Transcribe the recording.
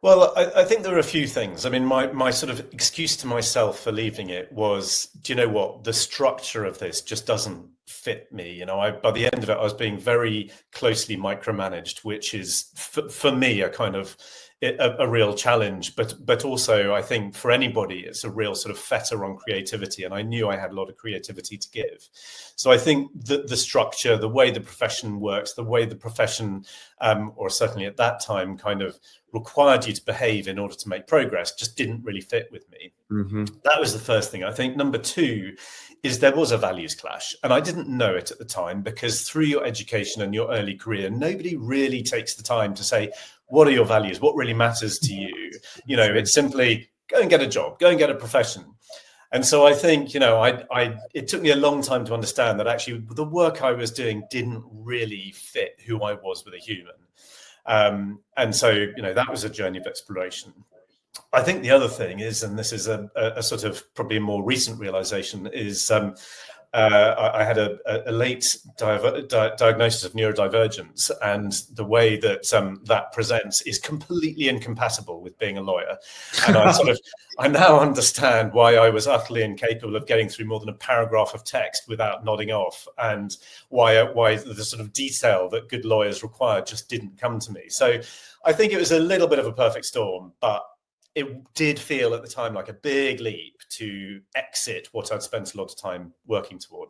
Well, I think there are a few things. I mean, my sort of excuse to myself for leaving it was, do you know what? The structure of this just doesn't fit me. By the end of it, I was being very closely micromanaged, which is for me a kind of a real challenge. But also, I think for anybody, it's a real sort of fetter on creativity. And I knew I had a lot of creativity to give. So I think the structure, the way the profession works, the way the profession, or certainly at that time, kind of required you to behave in order to make progress just didn't really fit with me. Mm-hmm. That was the first thing. I think number two is there was a values clash, and I didn't know it at the time because through your education and your early career, nobody really takes the time to say, what are your values? What really matters to you? It's simply go and get a job, go and get a profession. And so I think, it took me a long time to understand that actually the work I was doing didn't really fit who I was with a human. And so, that was a journey of exploration. I think the other thing is, and this is a sort of probably a more recent realization, is I had a late diagnosis of neurodivergence, and the way that that presents is completely incompatible with being a lawyer. And I now understand why I was utterly incapable of getting through more than a paragraph of text without nodding off, and why the sort of detail that good lawyers require just didn't come to me. So I think it was a little bit of a perfect storm, but it did feel at the time like a big leap to exit what I'd spent a lot of time working towards.